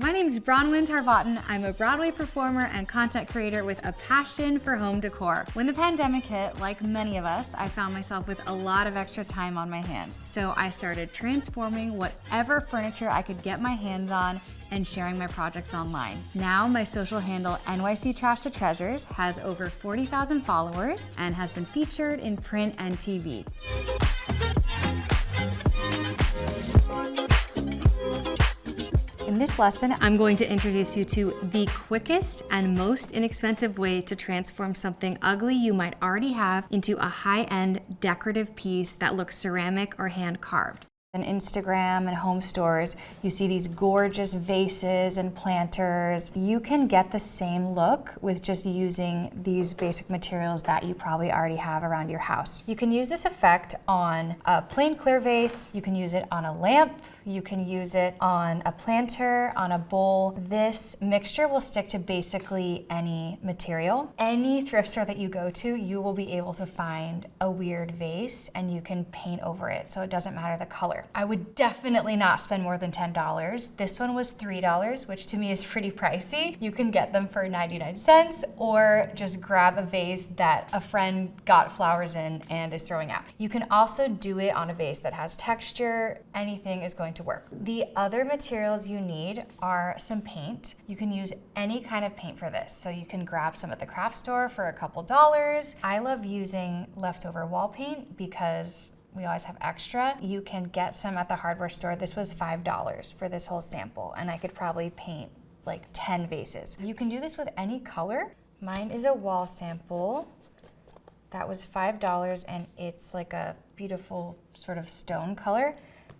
My name is Bronwyn Tarboton. I'm a Broadway performer and content creator with a passion for home decor. When the pandemic hit, like many of us, I found myself with a lot of extra time on my hands. So I started transforming whatever furniture I could get my hands on and sharing my projects online. Now my social handle NYC Trash to Treasures has over 40,000 followers and has been featured in print and TV. In this lesson, I'm going to introduce you to the quickest and most inexpensive way to transform something ugly you might already have into a high-end decorative piece that looks ceramic or hand-carved. On Instagram and home stores, you see these gorgeous vases and planters. You can get the same look with just using these basic materials that you probably already have around your house. You can use this effect on a plain clear vase, you can use it on a lamp, you can use it on a planter, on a bowl. This mixture will stick to basically any material. Any thrift store that you go to, you will be able to find a weird vase and you can paint over it, so it doesn't matter the color. I would definitely not spend more than $10. This one was $3, which to me is pretty pricey. You can get them for 99 cents or just grab a vase that a friend got flowers in and is throwing out. You can also do it on a vase that has texture. Anything is going to work. The other materials you need are some paint. You can use any kind of paint for this. So you can grab some at the craft store for a couple dollars. I love using leftover wall paint because we always have extra. You can get some at the hardware store. This was $5 for this whole sample, and I could probably paint like 10 vases. You can do this with any color. Mine is a wall sample. That was $5, and it's like a beautiful sort of stone color.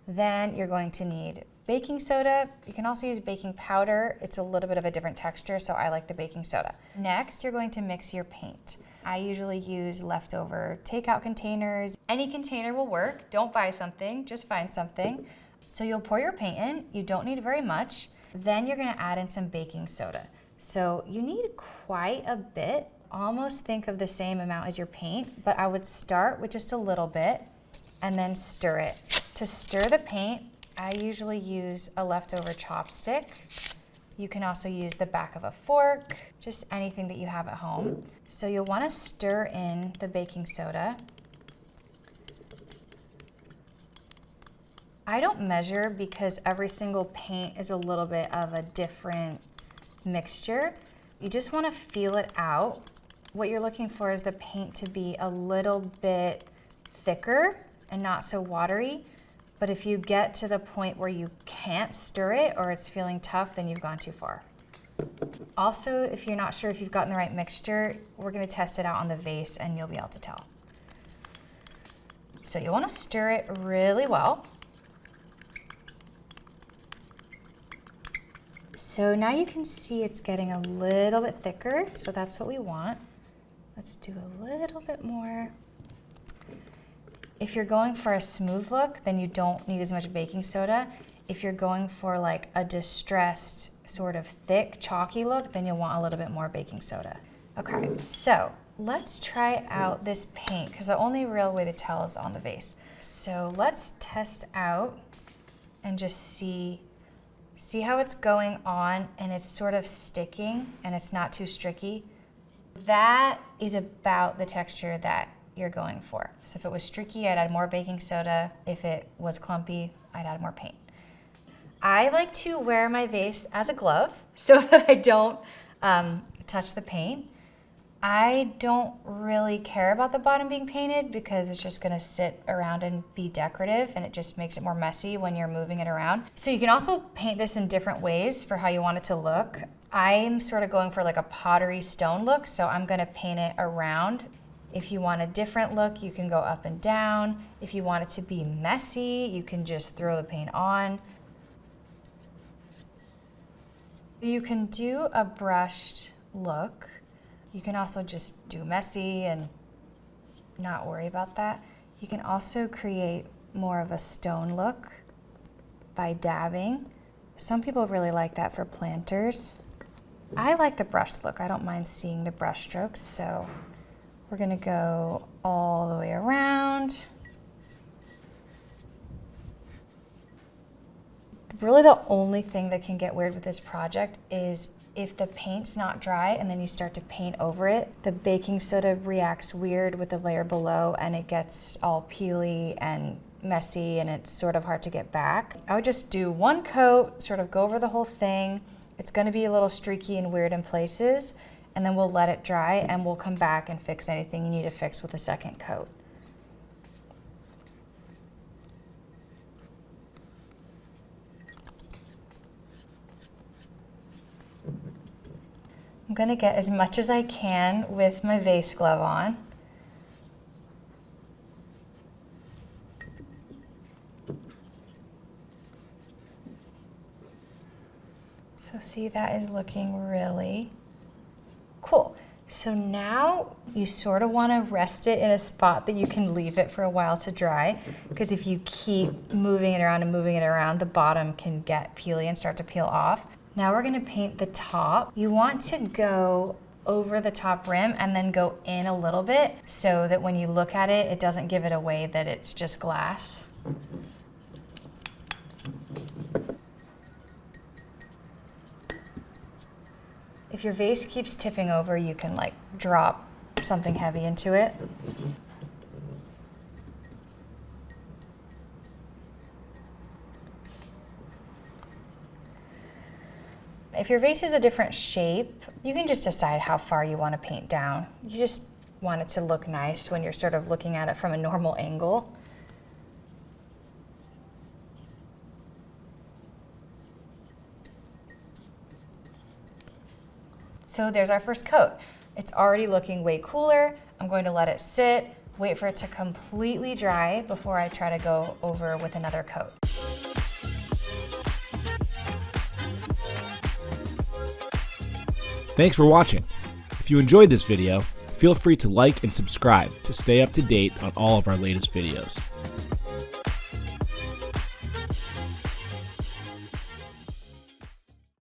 Then you're going to need baking soda. You can also use baking powder. It's a little bit of a different texture, so I like the baking soda. Next, you're going to mix your paint. I usually use leftover takeout containers. Any container will work. Don't buy something, just find something. So you'll pour your paint in. You don't need very much. Then you're gonna add in some baking soda. So you need quite a bit. Almost think of the same amount as your paint, but I would start with just a little bit and then stir it. To stir the paint, I usually use a leftover chopstick. You can also use the back of a fork, just anything that you have at home. So you'll want to stir in the baking soda. I don't measure because every single paint is a little bit of a different mixture. You just want to feel it out. What you're looking for is the paint to be a little bit thicker and not so watery. But if you get to the point where you can't stir it or it's feeling tough, then you've gone too far. Also, if you're not sure if you've gotten the right mixture, we're gonna test it out on the vase and you'll be able to tell. So you wanna stir it really well. So now you can see it's getting a little bit thicker, so that's what we want. Let's do a little bit more. If you're going for a smooth look, then you don't need as much baking soda. If you're going for like a distressed, sort of thick, chalky look, then you'll want a little bit more baking soda. Okay, so let's try out this paint, because the only real way to tell is on the vase. So let's test out and just see how it's going on, and it's sort of sticking and it's not too streaky. That is about the texture that you're going for. So if it was streaky, I'd add more baking soda. If it was clumpy, I'd add more paint. I like to wear my vase as a glove so that I don't touch the paint. I don't really care about the bottom being painted because it's just gonna sit around and be decorative, and it just makes it more messy when you're moving it around. So you can also paint this in different ways for how you want it to look. I'm sort of going for like a pottery stone look, so I'm gonna paint it around. If you want a different look, you can go up and down. If you want it to be messy, you can just throw the paint on. You can do a brushed look. You can also just do messy and not worry about that. You can also create more of a stone look by dabbing. Some people really like that for planters. I like the brushed look. I don't mind seeing the brush strokes, so we're gonna go all the way around. Really the only thing that can get weird with this project is if the paint's not dry and then you start to paint over it, the baking soda reacts weird with the layer below and it gets all peely and messy and it's sort of hard to get back. I would just do one coat, sort of go over the whole thing. It's gonna be a little streaky and weird in places, and then we'll let it dry and we'll come back and fix anything you need to fix with a second coat. I'm gonna get as much as I can with my vase glove on. So see, that is looking really cool. So now you sort of want to rest it in a spot that you can leave it for a while to dry, because if you keep moving it around and moving it around, the bottom can get peely and start to peel off. Now we're gonna paint the top. You want to go over the top rim and then go in a little bit so that when you look at it, it doesn't give it away that it's just glass. If your vase keeps tipping over, you can like drop something heavy into it. If your vase is a different shape, you can just decide how far you want to paint down. You just want it to look nice when you're sort of looking at it from a normal angle. So there's our first coat. It's already looking way cooler. I'm going to let it sit, wait for it to completely dry before I try to go over with another coat. Thanks for watching. If you enjoyed this video, feel free to like and subscribe to stay up to date on all of our latest videos.